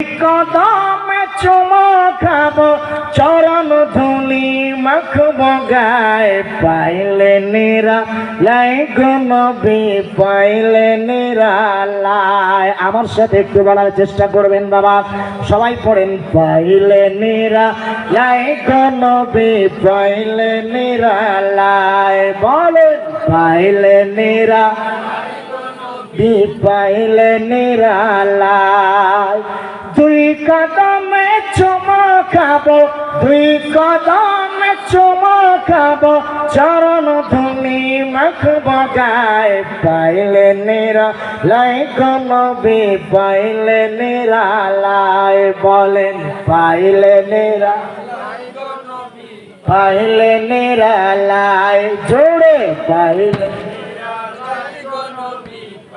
কদমে চুমো খাবো চরণ ধুলি মাখবো গায়ে পাইলে নিরালাই গো নবী পাইলে নিরালাই। আমার সাথে একটু বলার চেষ্টা করবেন বাবা, সবাই পড়েন পাইলে নিরালাই গো নবী পাইলে নিরালাই। বলেন পাইলে নিরালাই পাইলে নিরালাই। দুই কদমে চুমো খাবো দুই কদমে চুমো খাবো চরণ ধুলি মাখবো গায়ে পাইলে নিরালাই গো নবী পাইলে নিরালাই। বলেন পাইলে নিরালাই পাইলে নিরালাই। জোরে পাইলে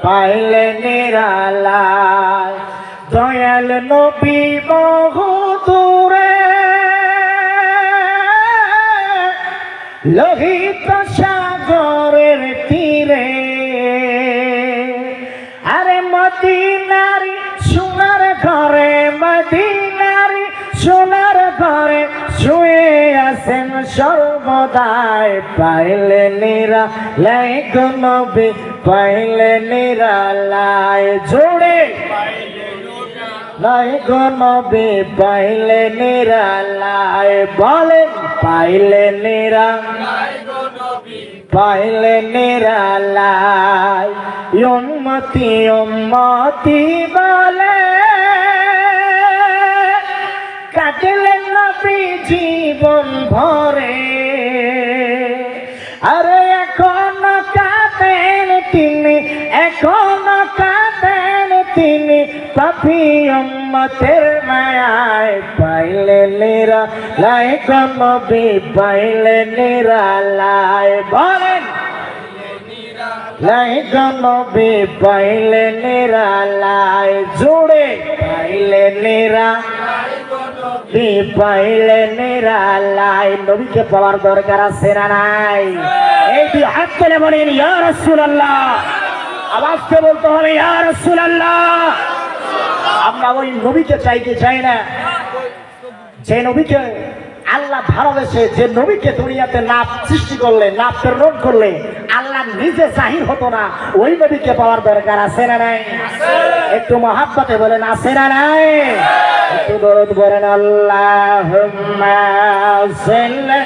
পাইলে নিরালাই। দয়াল নবী বহু দূরে লোহিত সাগরের তীরে, আরে মদিনার সোনার ঘরে মদিনার সোনার ঘরে শুয়ে আছেন সর্বদাই পাইলে নিরালাই গো নবী পাইলে নিরালাই। জোরে লাই গো নবী পাইলে নিরালাই। বলেন পাইলে নিরালাই গো নবী পাইলে নিরালাই। উম্মতি উম্মতি বলে কাটলেন নবী জীবন ভরে, আরে এখনো কাঁদেন তিনি এখনো কাঁদেন তিনি পাপী উম্মতের মায়ায় পাইলে নিরালাই গো নবী পাইলে নিরালাই। বলেন লাই গো নবী পাইলে নিরালাই। জোরে পাইলে নিরালাই গো নবী পাইলে নিরালাই। নবীকে পাওয়ার দরকার আছে না নাই? এই দুই হাত তুলে বলেন ইয়া রাসূলুল্লাহ। আওয়াজে বলতে হবে ইয়া রাসূলুল্লাহ। আমরা ওই নবীকে চাইতে চাই না যে নবীকে আল্লাহ ভালোবেসে, যে নবীকে দুনিয়াতে নাপ সৃষ্টি করলে নাপ প্রেরণ করলে আল্লাহ নিজে জাহির হতো না, ওই নবীকে পাওয়ার দরকার আছে না নাই? একটু মহাব্বতে বলেন আছে না নাই? একটু দরুদ বলেন আল্লাহুম্মা সাল্লি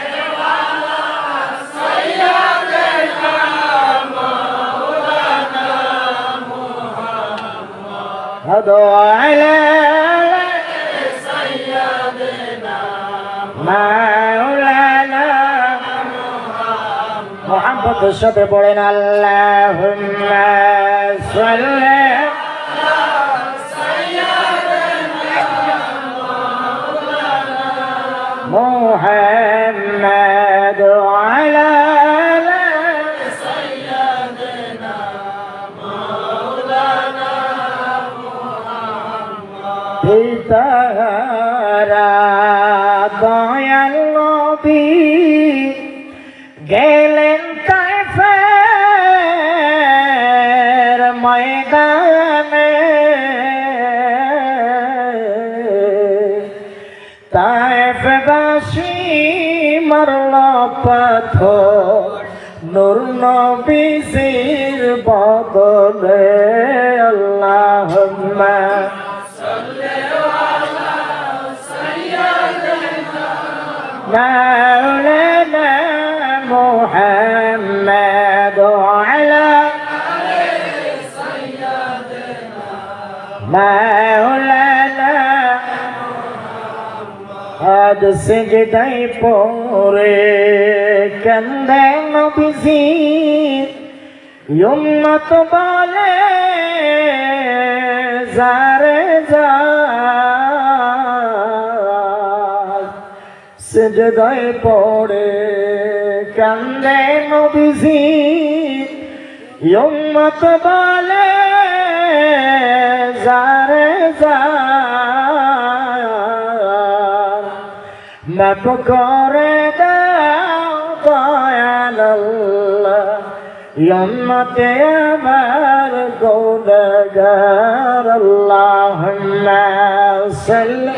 মাওলানা মুহাম্মদের সাথে পড়েন আল্লাহুম্মা সাল্লি মুহাম্মাদ আলা সাইয়্যিদিনা মাওলানা মুহাম্মদ। দয়াল নবী গেলেন তায়েফের ময়দানে, তায়েফবাসী মারল পাথর নূর নবীর বদলে। আল্লাহুম্মা مولانا محمد وعلى مولانا هذا سجدي پورے کندے نبی یمت بالے زارے সিজদায় পড়ে কান্দে নবীজি উম্মত বলে জারে জার মাফ করে দাও দয়াল আল্লাহ উম্মতে আমার গুনাহগার। আল্লাহুম্মা وسلم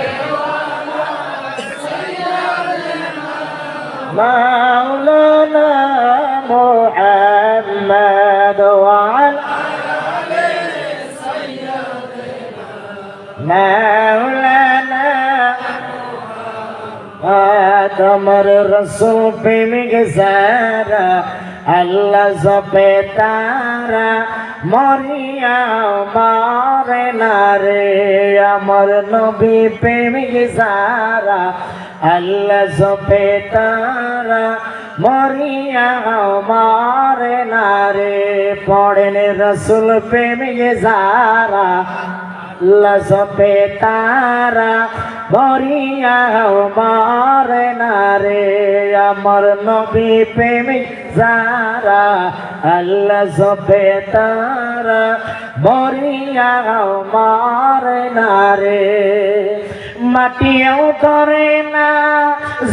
مولانا محمد وعلى مولانا তোমার রসুল প্রেমিক যারা আল্লাহ জপে তারা মরিয়া মারে না রে আমার নবী প্রেমিক যারা আল্লাহ জপে তারা মরিয়া মারে না রে পড়েন রসুল প্রেমিক যারা আল্লাহ জপে তারা মরিয়া মারে না রে আমার নবী প্রেমিক যারা আল্লাহ জপে তারা মরিয়া মারে না রে মাটিও ধরে না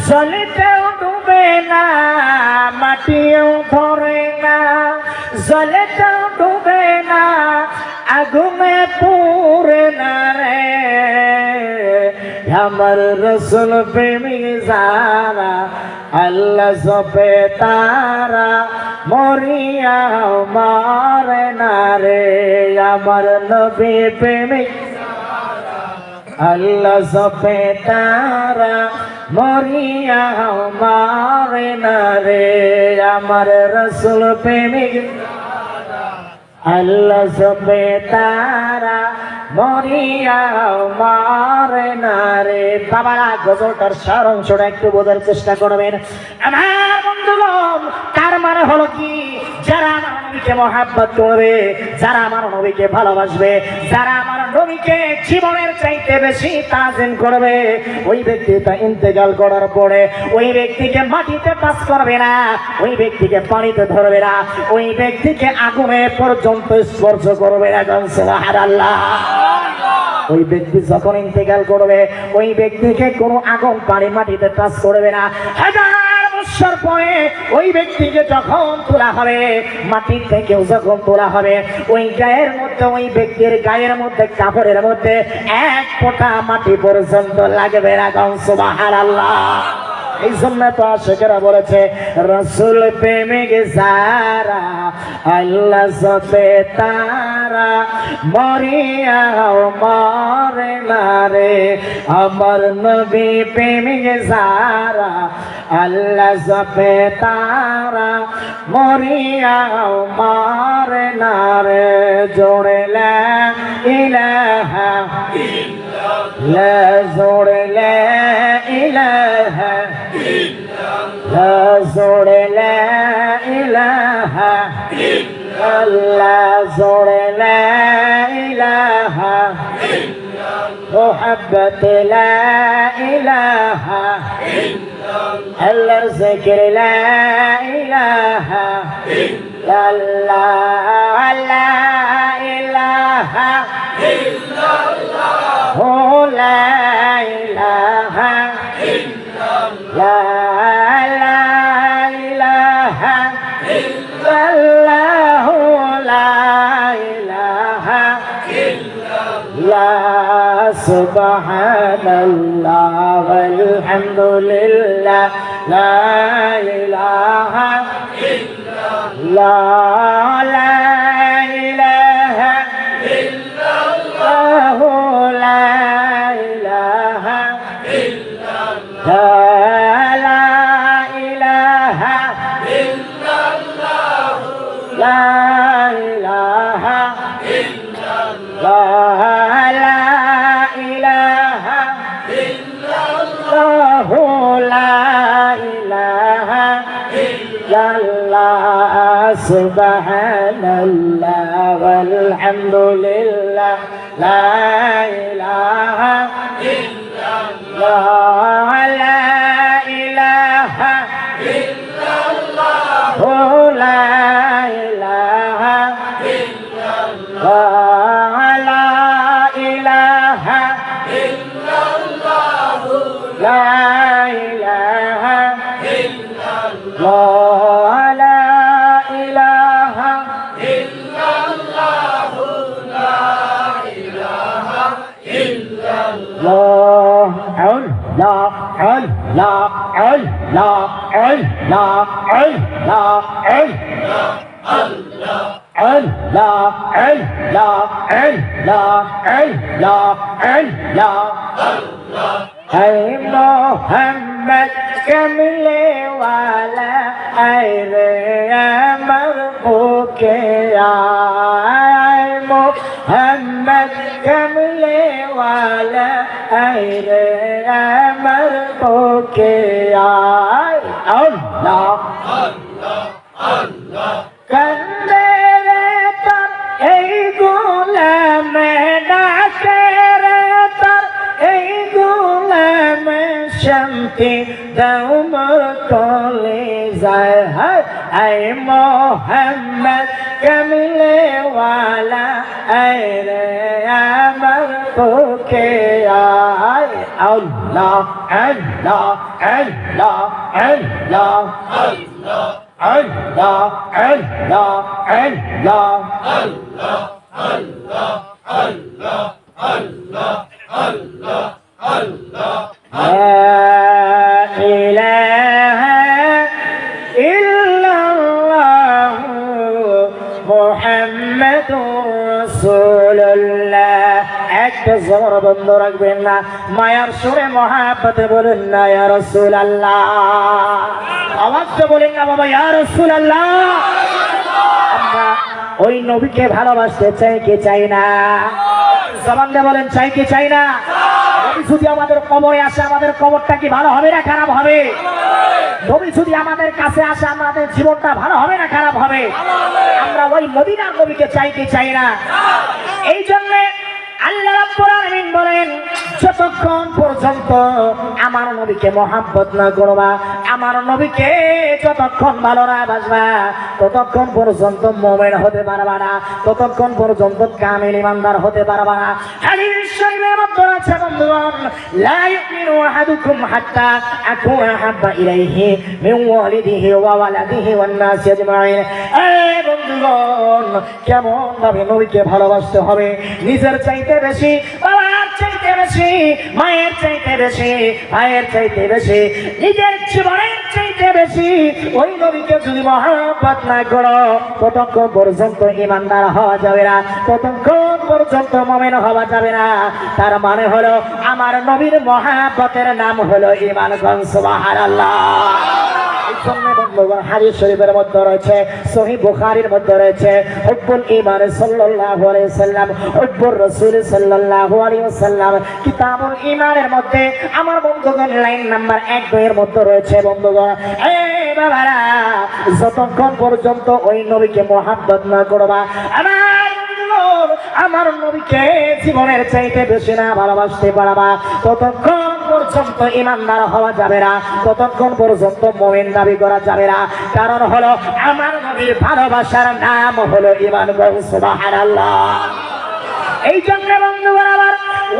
জলেতেও ডুবে না মাটিও ধরে না জলেতেও ডুবে না আগুনে পুরে না রে আমার রসুল প্রেমিক যারা আল্লাহ জপে তারা মরিয়া মারে না রে আমার নবী প্রেমিক আল্লাহ জপে তারা মরিয়া মারে না রে আমার রসুল প্রেমিক আল্লাহ জপে তারা মরিয়া মারে না রে বাবারা গজলটার সার অংশটা একটু বোঝার চেষ্টা করবেন আমার বন্ধুগণ তার মানে হলো কি যারা আমার নবীকে মহাব্বত করবে যারা আমার নবীকে ভালোবাসবে যারা আমার নবীকে জীবনের চাইতে বেশি তাজিম করবে ওই ব্যক্তি তা ইন্তেকাল করার পরে ওই ব্যক্তিকে মাটিতে পাস করবে না ওই ব্যক্তিকে পানিতে ধরবে না ওই ব্যক্তিকে আগুনে পর্যন্ত স্পর্শ করবে না সুবহানাল্লাহ ওই ব্যক্তি যখন ইন্তেকাল করবে ওই ব্যক্তিকে কোনো আগুন পানি মাটিতে টাচ করবে না হাজার বছর পরে ওই ব্যক্তিকে যখন তোলা হবে মাটির থেকেও যখন তোলা হবে ওই গায়ের মধ্যে ওই ব্যক্তির গায়ের মধ্যে কাপড়ের মধ্যে এক ফোঁটা মাটি পর্যন্ত লাগবে না সুবহানাল্লাহ এই জন্য তো আশিকেরা বলেছে রসুল প্রেমিক যারা আল্লাহ জপে তারা মরিয়া মারে না রে আমার নবী প্রেমিক যারা আল্লাহ জপে তারা মরিয়া মারে না রে জোড়ে লা ইলাহা লা জোড়ে লা ইলাহা লা জোড়ে লা ইলাহা আল্লাহ জোড়ে লা ইলাহা محبت لا إله الله ذكر لا إله إلا الله لا إله إلا الله لا إله إلا الله لا إله إلا الله لا إله إلا الله سبحان الله والحمد لله لا إله إلا الله لا إله إلا الله لا إله إلا الله لا إله إلا الله لا إله إلا الله لا إله إلا الله لا إله إلا الله سبحان الله والحمد لله لا إله إلا الله لا إله إلا الله لا إله إلا الله لا إله إلا الله لا إله إلا الله لا إله إلا الله لا إله إلا الله الله الله الله الله الله है मोहम्मद कमले वाला अरे अमर के आए मोहम्मद कमले वाला अरे अमर के आए अल्लाह कंदेरे तर ए गुलाम डाकेरे तर ए गुलाम शांति दम कोले जाए है ऐ मोहम्मद कमले वाला अरे अमर के आए अल्लाह अल्लाह अल्लाह अल्लाह Allah, Allah, Allah, Allah, Allah, Allah, Allah, Allah, Allah. La ilaha illallah Muhammadur Rasulullah. একটা জোর বন্ধ রাখবেন না, মায়ার সুরে মহাব্বতে বলেন না ইয়া রাসূলুল্লাহ। আওয়াজটা বলেন না বাবা ইয়া রাসূলুল্লাহ। আমরা ওই নবীকে ভালোবাসতে চাই কি চাই না? জবান দিয়ে বলেন চাই কি চাই না? নবী যদি আমাদের কবরে আসে আমাদের কবরটা কি ভালো হবে না খারাপ হবে? নবী যদি আমাদের কাছে আসে আমাদের জীবনটা ভালো হবে না খারাপ হবে? আমরা ওই মদিনার নবীকে চাই কি চাই না? এই জন্য আল্লাহ রাব্বুল আলামিন বলেন যতক্ষণ পর্যন্ত আমার নবীকে মহব্বত না করবা, আমার নবীকে যতক্ষণ ভালো না বাসবা, ততক্ষণ পর্যন্ত মুমিন হতে পারবা না, ততক্ষণ পর্যন্ত কামিল ঈমানদার হতে পারবা না। হাদিস শরীফের মধ্যে আছে বন্ধুগণ, লা ইউমিনু আহাদুকুম হাত্তা আকুনা হাব্বা ইলাইহি মিন ওয়ালিদিহি ওয়া ওয়ালাদিহি ওয়ান নাসি আজমাইন। এই বন্ধুগণ, কেমন ভাবে নবীকে ভালোবাসতে হবে? নিজের চাইতে বেশি, বাবার চাইতে বেশি, মায়ের চাইতে বেশি, ভাইয়ের চাইতে বেশি, নিজের জীবনের চাইতে বেশি ওই নবীকে যদি মহব্বত না করো ততক্ষণ পর্যন্ত ঈমানদার হওয়া যাবে না, ততক্ষণ পর্যন্ত মুমিন হওয়া যাবে না। তার মানে হলো আমার নবীর মহব্বতের নাম হলো ঈমান। সুবহানাল্লাহ। হাদিস শরীফের মধ্যে রয়েছে, সহিহ বুখারীর মধ্যে রয়েছে, হুব্বুল ঈমান সাল্লাল্লাহু আলাইহি ওয়াসাল্লাম, হুব্বুর রাসূল সাল্লাল্লাহু আলাইহি ওয়াসাল্লাম। কিতাবুল ঈমানের মধ্যে আমার বন্ধুগণ লাইন নাম্বার 1-2 এর মধ্যে রয়েছে বন্ধুগণ, এই বাবারা যতক্ষণ পর্যন্ত ওই নবীকে মহব্বত না করবা, আমার নবীকে জীবনের চাইতে বেশি না ভালোবাসতে পারবা, ততক্ষণ পর্যন্ত ঈমানদার হওয়া যাবে না, ততক্ষণ পর্যন্ত মুমিন দাবি করা যাবে না। কারণ হলো আমার নবীর ভালোবাসার নাম হলো ঈমান। সুবহানাল্লাহ। এই জন্য বন্ধুগণ আমার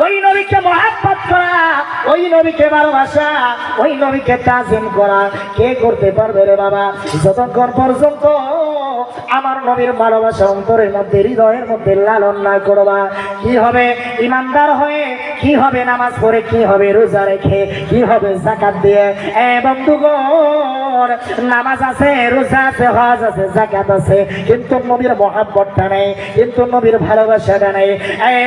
ওই নবীকে মহব্বত করা, ওই নবীকে ভালোবাসা, ওই নবীকে তাজিম করা কে করতে পারবে রে বাবা? যতক্ষণ পর্যন্ত আমার নবীর ভালোবাসা অন্তরের মধ্যে হৃদয়ের মধ্যে লালন না করবা, কি হবে ঈমানদার হয়ে, কি হবে নামাজ পড়ে, কি হবে রোজা রেখে, কি হবে যাকাত দিয়ে? বন্ধুগণ নামাজ আছে, রোজা আছে, হজ আছে, যাকাত আছে, কিন্তু নবীর মহব্বতটা নেই, কিন্তু নবীর ভালোবাসাটা নেই।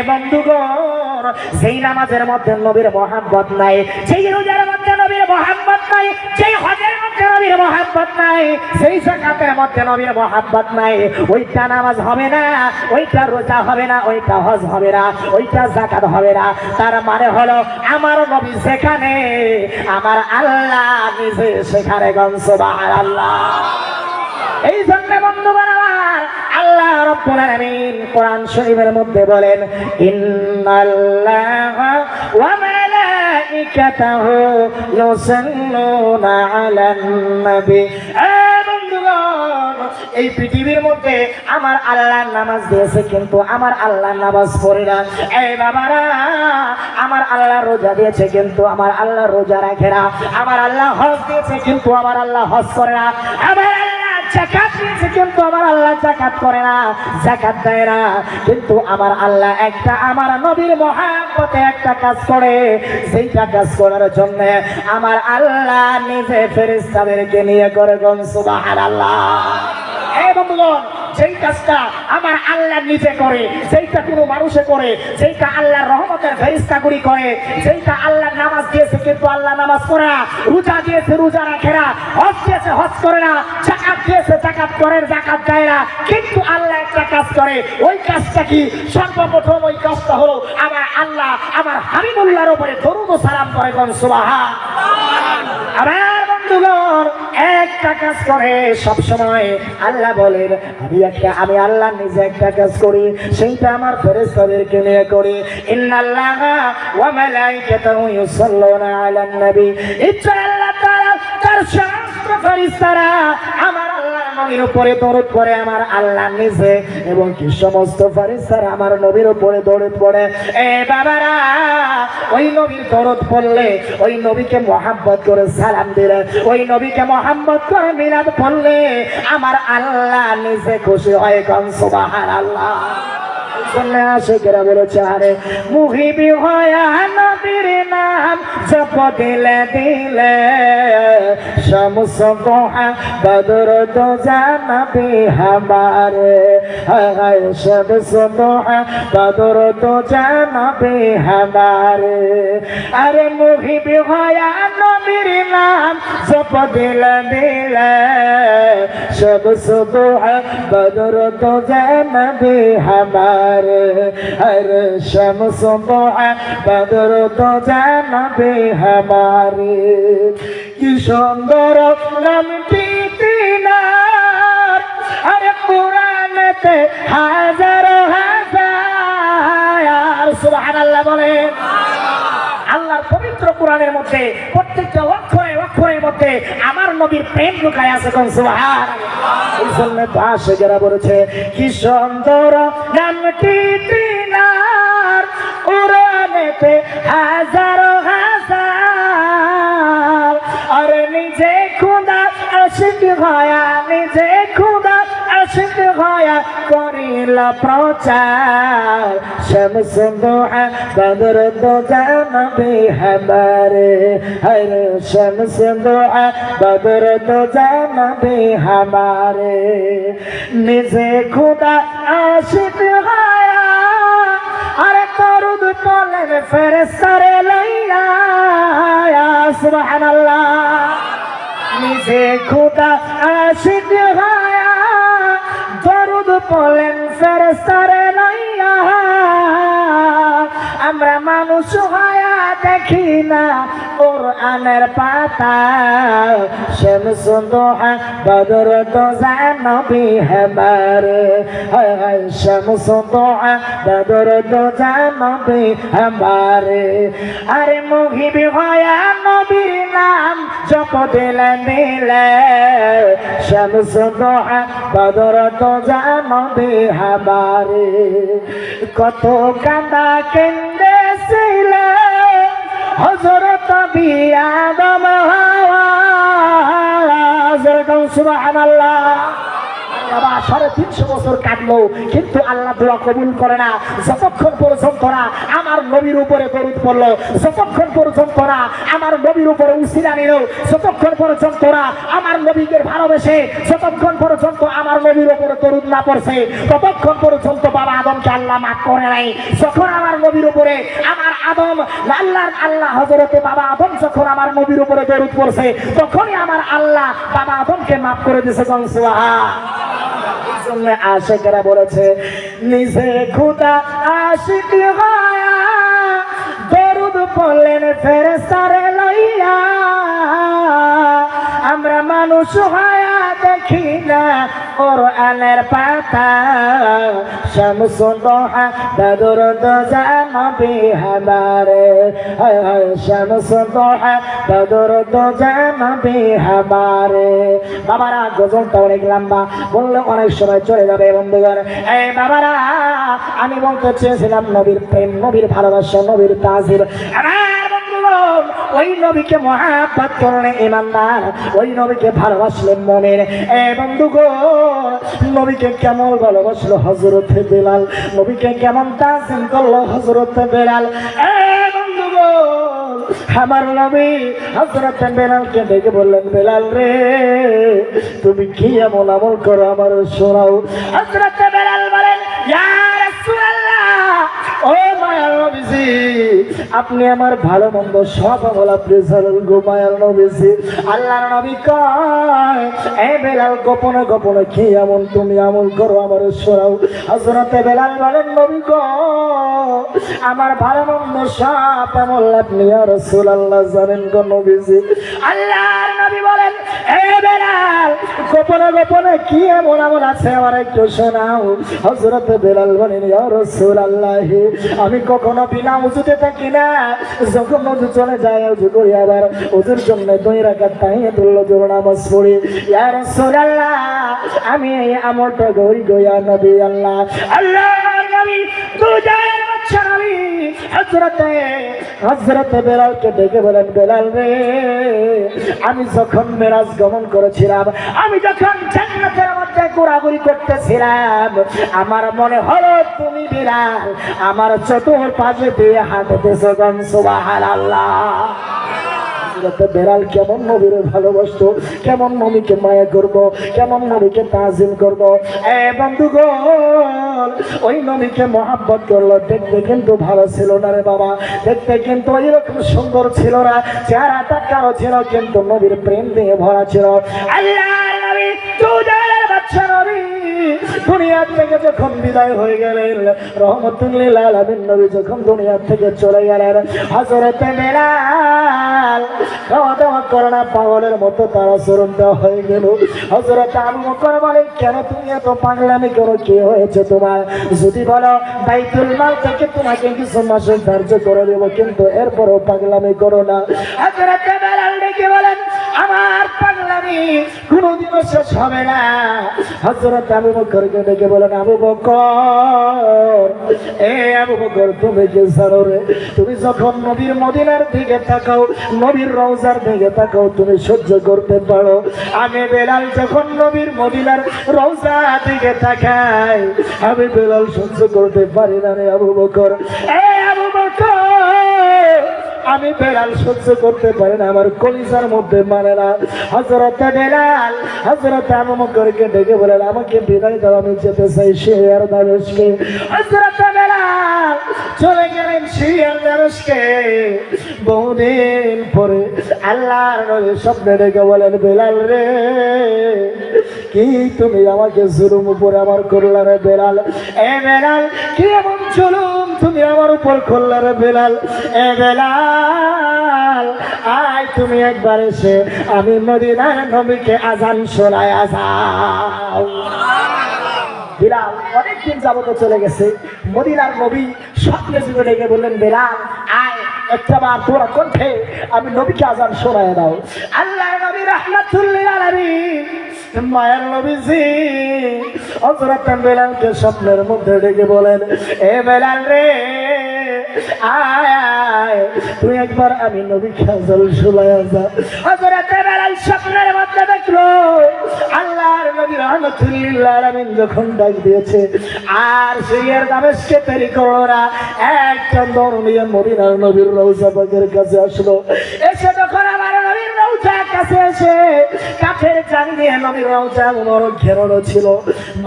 বন্ধুগণ সেই নামাজের মধ্যে নবীর মহব্বত নাই, সেই রোজার মধ্যে নবীর মহব্বত নাই, সেই হজের মধ্যে নবীর মহব্বত নাই, সেই যাকাতের মধ্যে নবীর মহব্বত নাই, ওইটা নামাজ হবে না, ওইটা রোজা হবে না, ওইটা হজ হবে না, ওইটা যাকাত হবে না। তার মানে হলো আমার নবী সেখানে, আমার আল্লাহ নিজে সেখানে। সুবহানাল্লাহ। এই জন্য বন্ধুগণ আমার আল্লাহ রাব্বুল আলামিন কোরআন শরীফের মধ্যে বলেন, ইন্নাল্লাহা ওয়া মালাইকাতাহু ইউসাল্লুনা আলান নবী। বন্ধুগণ এই পৃথিবীর মধ্যে আমার আল্লাহ নামাজ দিয়েছে, কিন্তু আমার আল্লাহ নামাজ পড়ে না। এই বাবারা আমার আল্লাহ রোজা দিয়েছে, কিন্তু আমার আল্লাহ রোজা রাখে না। আমার আল্লাহ হজ দিয়েছে, কিন্তু আমার আল্লাহ হজ করে না। আমার যাকাত দিয়েছে কিন্তু আমার আল্লাহ যাকাত করে না, যাকাত দেয় না, কিন্তু আমার আল্লাহ একটা আমার নবীর মহব্বতে একটা কাজ করে, সেইটা কাজ করার জন্য আমার আল্লাহ নিজে ফেরেশতাদেরকে নিয়ে করে কোন সুবহানাল্লাহ। এই বন্ধুগণ, যেই কাজটা আমার আল্লাহ নিজে করে, যেইটা কোনো মানুষে করে, যেইটা আল্লাহর রহমতের ফেরেশতাগুলি করে, যেইটা আল্লাহ নামাজ দিয়েছে কিন্তু আল্লাহ নামাজ করে না, রোজা দিয়েছে রোজা রাখে না, হজ দিয়েছে হজ করে না, যাকাত দিয়েছে যাকাত করে যাকাত দেয় না, কিন্তু আল্লাহ একটা কাজ করে। ওই কাজটা কি? সর্বপ্রথম ওই কাজটা হলো আমার আল্লাহ আমার হাবিবুল্লাহর উপরে দরুদ ও সালাম করে কোন সুবহানাল্লাহ। আমার বন্ধুগণ, একটা কাজ করে সব সময় আল্লাহ বলেন আমি আল্লাহ নিজে একটা কাজ করি, সেইটা আমার ফেরেশতাদেরকে নিয়ে করি। ইন্নাল্লাহা ওয়া মালাইকাতাহু ইউসাল্লুনা আলান নবী। আল্লাহ তাআলা তার সমস্ত ফেরেশতারা আমার আল্লাহর নবীর উপরে দরুদ পড়ে আমার আল্লাহ নিজে, এবং কি সমস্ত ফেরেশতারা আমার নবীর উপরে দরুদ পড়ে। এ বাবারা, ওই নবীর দরুদ পড়লে, ওই নবীকে মহব্বত করে সালাম দিলে, ওই নবীকে মহব্বত করে মিলাদ পড়লে আমার আল্লাহ নিজে খুশি হয় কোন সুবহানাল্লাহ। শুনলে আশিকেরা বলেছে আরে মুহিবি হয়া নবীর নাম জপ দিলে দিলে, শামস দোহা বদর তো জানবি হামারে, হায় শামস দোহা বদর তো জানবি হামারে। আরে মুহিবি হয়া নবীর নাম জপ দিলে দিলে, শামস দোহা বদর তো জানবি হামারে, हर शम्स दुआ बदर तो जानबे हमारे। কি সুন্দর নামটি তিনার, আরে কুরআনেতে হাজার হাজার সুবহানাল্লাহ বলে। আল্লাহর পবিত্র কোরআনের মধ্যে প্রত্যেকটা অক্ষরে অক্ষরের মধ্যে আমার নবীর প্রেম লুকায় আছে কোন সুবহানাল্লাহ। এই জন্য তো আশিকেরা বলেছে কি সুন্দর নামটি তিনার, কোরআনেতে হাজার হাজার, আর নিজে খুদা আশিক হয়া, নিজে খুদা আশিক হয়া করিল প্রচার, শামস দুহা বদর তো জানবি হামারে, হর শামস দুহা বদর তো জানবি হামারে। নিজে খুদা আশিক হয়া আরে দরুদ পড়লেন ফেরেশতারে লইয়া সুবহানাল্লাহ। নিজে খুদা আশিক হয়া দরুদ পড়লেন ফেরেশতারে লইয়া, আমরা মানুষ হয়া দেখি না কোরআনের পাতা, শামস দুহা বদর তো জানবি হামারে, হায় হায় শামস দুহা বদর তো জানবি হামারে। আরে মুহিবি হয়া নবীর নাম জপ দিলে দিলে, শামস দুহা বদর তো জানবি হামারে। কত কান্দা কেন্দেছিলে হযরত আদম হাওয়া, সুবহানাল্লাহ। বাবা 350 বছর কাটলো কিন্তু আল্লাহ দোয়া কবুল করে না, যতক্ষণ পর্যন্ত না আমার নবীর উপরে দরুদ পড়লো, যতক্ষণ পর্যন্ত না আমার নবীর উপরে উসিলা নিল, যতক্ষণ পর্যন্ত না আমার নবীকে ভালোবেসে, যতক্ষণ পর্যন্ত আমার নবীর উপরে দরুদ না পড়ছে, ততক্ষণ পর্যন্ত বাবা আদমকে আল্লাহ মাফ করে নাই। যখন আমার নবীর উপরে আমার আদম আল্লাহ হযরতে বাবা আদম যখন আমার নবীর উপরে দরুদ পড়ছে, তখনই আমার আল্লাহ বাবা আদমকে মাফ করে দিয়েছে কোন সুবহানাল্লাহ। আশিকেরা বলেছে নিজে খুদা আশিক হয়া দরুদ পড়লেন ফেরেশতারে লইয়া, আমরা মানুষ হয়া দেখি না কোরআনের পাতা, শামস দুহা বদর তো জানবি হামারে, হায় হায় শামস দুহা বদর তো জানবি হামারে। বাবারা গজলটা অনেক লম্বা, বললে অনেক সময় চলে যাবে বন্ধুগণ। এই বাবারা, আমি বলতে চেয়েছিলাম নবীর প্রেম, নবীর ভালোবাসা, নবীর তাজির। আমার বন্ধুগণ ওই নবীকে মহাব্বত করলে ইমানদার, ওই নবীকে ভালোবাসলেন মুমিন। বন্ধুগণ, নবীকে কেমন ভালোবাসলো হযরত বেলাল, নবীকে কেমন তাজিম করলো হযরত বেলাল। বন্ধুগণ, আমার নবী হযরত বেলালকে ডেকে বললেন, বেলাল রে, তুমি কি এমন আমল করো আমার শোনাও। হযরত বেলাল বলেন, ইয়া রাসূলুল্লাহ, ও মায়ার নবীজি, আপনি আমার ভালো মন্দ সব আমল আপনি জানেন গো মায়ার নবীজি। আল্লাহর নবী কয়, এ বেলাল, গোপনে গোপনে কি এমন তুমি আমল করো আমার শোনাও। হযরত বেলাল বলেন, নবী গো, আমার ভালো মন্দ সব আমল আপনি ইয়া রাসূলুল্লাহ জানেন গো নবীজি। আল্লাহর নবী বলেন, এ বেলাল, গোপনে গোপনে কি এমন আমল আছে আমার একটু শোনাও। হযরত বেলাল বলেন, ইয়া রাসূলুল্লাহ, আমি কখনো বিনা উযুতে থাকি না, যখন উযু চলে যায় উযু করি, আবার উযুর জন্য 2 রাকাত তাহিয়াতুল উযুর নামাজ পড়ি। ইয়া রাসূলুল্লাহ, আমি এই আমলটা করি গো ইয়া নবী আল্লাহ। আল্লাহর নবী দুজায়ের বাদশা নবী হযরত বেলালকে ডেকে বলেন, বেলাল রে, আমি যখন মেরাজ গমন করেছিলাম, আমি যখন জান্নাতের মধ্যে ঘোরাঘুরি করতেছিলাম, আমার মনে হলো তুমি বেলাল আমার চতুর্পাশে দিয়ে হাঁটতেছো। সুবহানাল্লাহ। বেলাল কেমন নবীরে ভালোবাসতো, কেমন নবীকে মায়া করবো, কেমন নবীকে তাজিম করবো। বন্ধুগণ, ওই নবীকে মহাব্বত করলো। দেখতে কিন্তু ভালো ছিল না রে বাবা, দেখতে কিন্তু এরকম সুন্দর ছিল না, চেহারাটা কালো ছিল, কিন্তু নবীর প্রেম দিয়ে ভরা ছিল। আল্লাহর নবী দুজায়ের বাদশা নবী দুনিয়া থেকে যখন বিদায় হয়ে গেলেন, রহমতুল লিল আলামিন নবী যখন দুনিয়া থেকে চলে গেলেন, হযরত বেলাল খাওয়া দাওয়া করে না, পাগলের মতো তার আচরণটা হয়ে গেল। হযরত আবু বকর বলেন, কেন তুমি এত পাগলামি করো, কি হয়েছে তোমার? যদি বলো বাইতুল মাল থেকে তোমাকে কিছু মাসের ধার্য করে দেবো, কিন্তু এরপরও পাগলামি করো না। হযরত বেলাল ডেকে বলেন, আমার পাগলামি কোনোদিনও শেষ হবে না। হযরত আবু বকরকে ডেকে বলেন, আবু বকর, এ আবু বকর, তুমি কি জানো রে, তুমি যখন নবীর মদিনার দিকে তাকাও, নবীর রওজার দিকে তাকাও, তুমি সহ্য করতে পারো। আমি বেলাল যখন নবীর মদিনার রওজা দিকে তাকাই, আমি বেলাল সহ্য করতে পারি না রে আবু বকর। এ আবু বকর, আমি বেলাল সহ্য করতে পারি না, আমার কলিজার মধ্যে মানে না। হযরত বেলাল হযরত আবু বকরকে ডেকে বলেন, আমাকে বিদায় দাও, আমি যেতে চাই সিরিয়ার দামেস্কে। হযরত বেলাল চলে গেলেন সিরিয়ার দামেস্কে। বহুদিন পরে আল্লাহর নবী স্বপ্নে ডেকে বলেন, বেলাল রে, কি তুমি আমাকে জুলুম উপরে আমার করলা রে বেলাল? এ বেলাল, কি এমন জুলুম তুমি আমার উপর করলা রে বেলাল? এ বেলাল, আয় তুমি একবার এসে আমি মদিনার নবীকে আজান শোনায় যাও। বেলাল অনেকদিন যাবত চলে গেছে, মদিনার নবী স্বপ্নে যুগে ডেকে বললেন, বেলাল আয় একটাবার তোরা কণ্ঠে আমি নবীকে আজান শোনায় দাও। আল্লাহ নবী রাহমাতুল লিল আলামিন মায়ার নবীজি হযরত বেলালকে স্বপ্নের মধ্যে ডেকে বলেন, এ বেলাল রে, আয় আয় তুই একবার আমি নবীকে আজান শোনায় যা। হযরত বেলাল স্বপ্নের মধ্যে দেখলো আল্লাহর নবী রাহমাতুল লিল আলামিন যখন ডাক দিয়েছে, আর সিরিয়ার দামেস্কে দেরি করো না, একটা দৌড় নিয়ে মদিনার নবীর রওজা পাকের কাছে আসলো। এসে যখন আমার নবীর রওজার কাছে এসে কাঠের চাবি দিয়ে নবীর রওজা মুবারক ঘেরানো ছিল,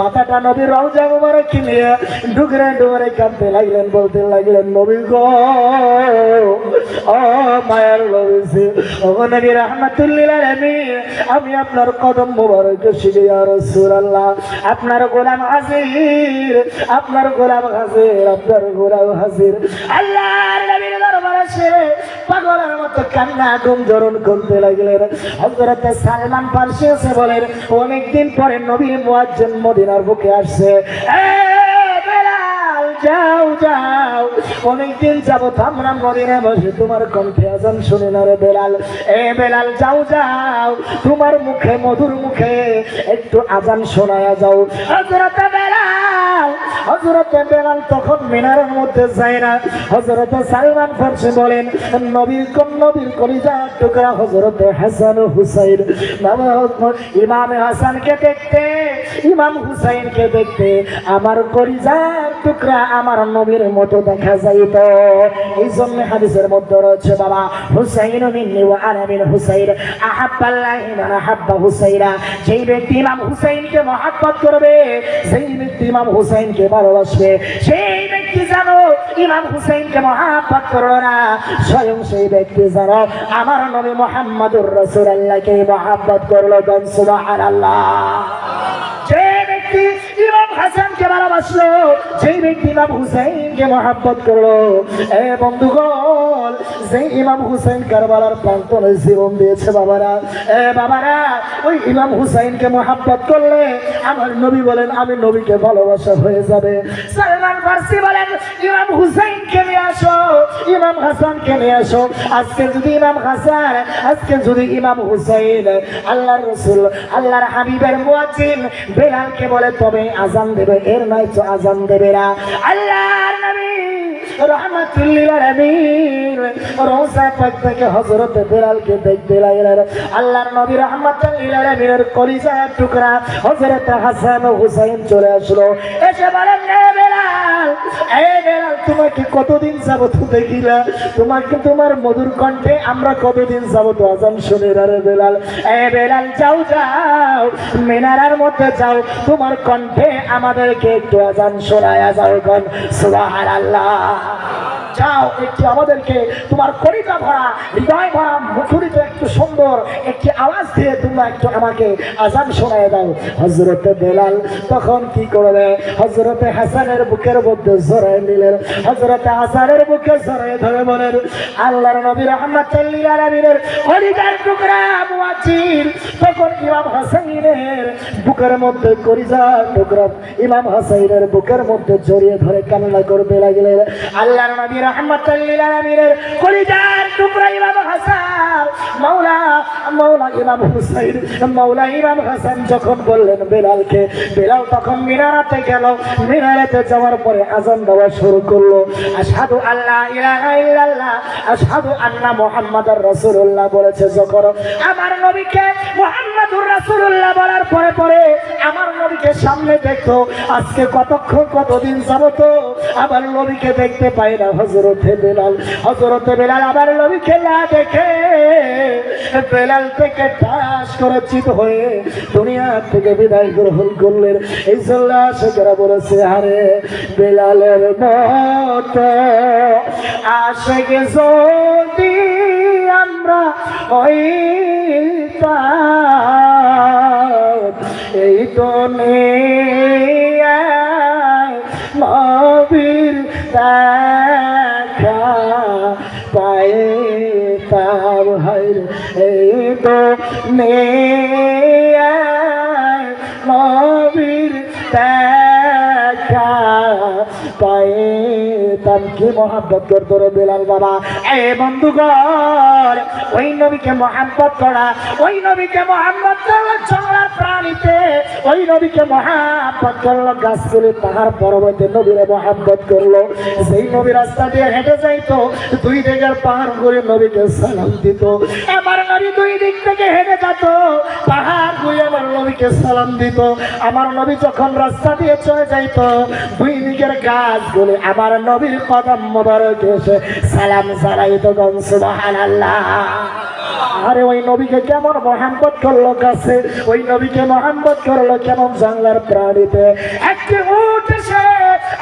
মাথাটা নবীর রওজা মুবারক নিয়ে ডুগরে ডুগরে কাঁদতে লাগলেন, বলতে লাগলেন, নবী গো, ও মায়ার নবীজি, ও নবী রাহমাতুল লিল আলামিন, আমি আপনার কদম মুবারক শিখে ইয়া রাসূলুল্লাহ, আপনার গোলাম হাজির, আপনার গোলাম হাজির, আপনার গোলাম হাজির। আল্লাহর নবীর দরবারে এসে পাগলের মতো কান্না গুঞ্জন করতে লাগলেন। হযরত সালমান ফারসি এসে বলেন, অনেকদিন পরে নবীর মুয়াজ্জিন মদিনার বুকে আসছে। যাও যাও, অনেকদিন যাবত আমরা মদিনায় বসে তোমার কণ্ঠে আজান শুনি না রে বেলাল। এ বেলাল, যাও যাও, তোমার মুখে মধুর মুখে একটু আজান শোনায়া যাও। হযরত বেলাল হযরতে বেলাল তখন মিনারের মধ্যে যায় না। হযরতে সালমান ফারসি বলেন নবীর কলিজার টুকরা হযরতে হাসান ও হুসাইন, ইমাম হাসানকে দেখতে ইমাম হুসাইনকে দেখতে আমার কলিজার টুকরা আমার নবীর মতো দেখা যাইত। এই জন্য হাদিসের মধ্যে রয়েছে বাবা হুসাইন মিন্নি ওয়া আনা মিন হুসাইন আহাব্বাল্লাহি মান আহাব্বা হুসাইনা। যেই ব্যক্তি ইমাম হুসাইনকে মহব্বত করবে, সেই ব্যক্তি ইমাম হুসাইনকে ভালোবাসবে, সেই ব্যক্তি জানো ইমাম হুসাইনকে মহব্বত করলো না, স্বয়ং সেই ব্যক্তি জানো আমার নবী মুহাম্মদুর রাসূলুল্লাহকে মহব্বত করলো। সুবহানাল্লাহ। যে ব্যক্তি ইমাম হাসানকে ভালোবাসলো, যেই ব্যক্তি ইমাম হুসাইনকে মহব্বত করলো, এ বন্ধুগণ, যে ইমাম হুসাইন কারবালার প্রান্তরে জীবন দিয়েছে বাবারা, এ বাবারা, ওই ইমাম হুসাইনকে মহব্বত করলে আমার নবী বলেন আমি নবীকে ভালোবাসা হয়ে যাবে। সালমান ফারসি বলেন ইমাম হুসাইনকে নিয়ে আসো, ইমাম হাসানকে নিয়ে আসো। আজকে যদি ইমাম হাসান, আজকে যদি ইমাম হুসাইন আল্লাহর রাসূল আল্লাহর হাবিবের মুয়াজ্জিন বেলালকে বলে তবে আজান দেবে, এর নয় তো আজান দেবে না। আল্লাহর নবী রাহমাতুল লিল আলামিন রওজা পাক থেকে হযরত বেলালকে দেখতে লাগলেন। আল্লাহর নবী রাহমাতুল লিল আলামিনের কলিজার টুকরা হযরত হাসান ও হুসাইন চলে আসলো, এসে বলেন এ বেলাল, এ বেলাল, তোমাকে কতদিন যাবত দেখিলা, তোমাকে তোমার মধুর কণ্ঠে আমরা কতদিন যাবত আজান শুনি রে বেলাল। এ বেলাল, যাও যাও মিনারের মধ্যে যাও, তোমার কণ্ঠে আমাদেরকে একটু আজান শোনায়া যাও। সুবহানাল্লাহ। যাও একটু আমাদেরকে তোমার কলিজা ভরা হৃদয় ভরা মুখরিত একটু সুন্দর একটি আওয়াজ দিয়ে তোমরা একটু আমাকে আজান শোনায় দাও। হযরতে বেলাল তখন কি করবে, হযরতে হাসানের বুকের মধ্যে জড়ায় নিলেন, হযরতে হাসানের বুকে জড়ায় ধরে বলেন আল্লাহর নবী রাহমাতুল লিল আলামিনের কলিজার টুকরা মুয়াজ্জিন তখন ইমাম হাসানের বুকের মধ্যে কলিজার টুকরা ইমাম হাসানের বুকের মধ্যে জড়িয়ে ধরে কান্না করতে লাগলেন। আল্লাহর নবী রাহমাতুল লিল আলামিনের কলিজার টুকরা ইমাম হাসান মাওলা ইমাম হুসাইন মাওলা ইমাম হাসান যখন বললেন বেলালকে, বেলাল তখন মিনারাতে গেল। মিনারাতে যাওয়ার পরে আজান দেওয়া শুরু করলো। আশহাদু আল্লা ইলাহা ইল্লাল্লাহ আশহাদু আন্না মুহাম্মাদুর রাসূলুল্লাহ বলেছে যখন, আমার নবীকে মুহাম্মাদুর রাসূলুল্লাহ বলার পরে পরে আমার নবীকে সামনে দেখতো। আজকে কতদিন যাবত আমার নবীকে দেখতে পাই না হযরতে বেলাল আবার নবীকে না দেখে বেলাল থেকে ঠাস করে চিত হয়ে দুনিয়া থেকে বিদায় গ্রহণ করলেন। এই জন্য আশিকেরা বলেছে আরে বেলালের মতো আশিক যদি আমরা হইতাম, এই তো নবীর দেখা পাইতাম, হায় এই তো নবীর দেখা পাইতাম। কি মহব্বত করতো রে বেলাল বাবা। এ বন্ধুগণ, ওই নবীকে মহব্বত করা, ওই নবীকে মহব্বত করলো চলার প্রাণীতে, ওই নবীকে মহব্বত করলো গাছগুলি, পাহাড় পর্বতে নবীরে মহব্বত করলো। সেই নবী রাস্তা দিয়ে হেঁটে যাইতো, দুই দিকের পাহাড় করে নবীকে সালাম দিত। আমার নবী দুই দিক থেকে হেঁটে যেত, পাহাড় গুলি আমার নবীকে সালাম দিত। আমার নবী যখন রাস্তা দিয়ে চলে যাইতো, দুই দিকের গাছগুলি আমার নবীর কদম মোবারক এসে সালাম জানাইতো। সুবহানাল্লাহ। আরে ওই নবীকে কেমন মহব্বত করলো গাছে, ওই নবীকে মহব্বত করলো কেমন জানলার প্রাণীতে। একটি উট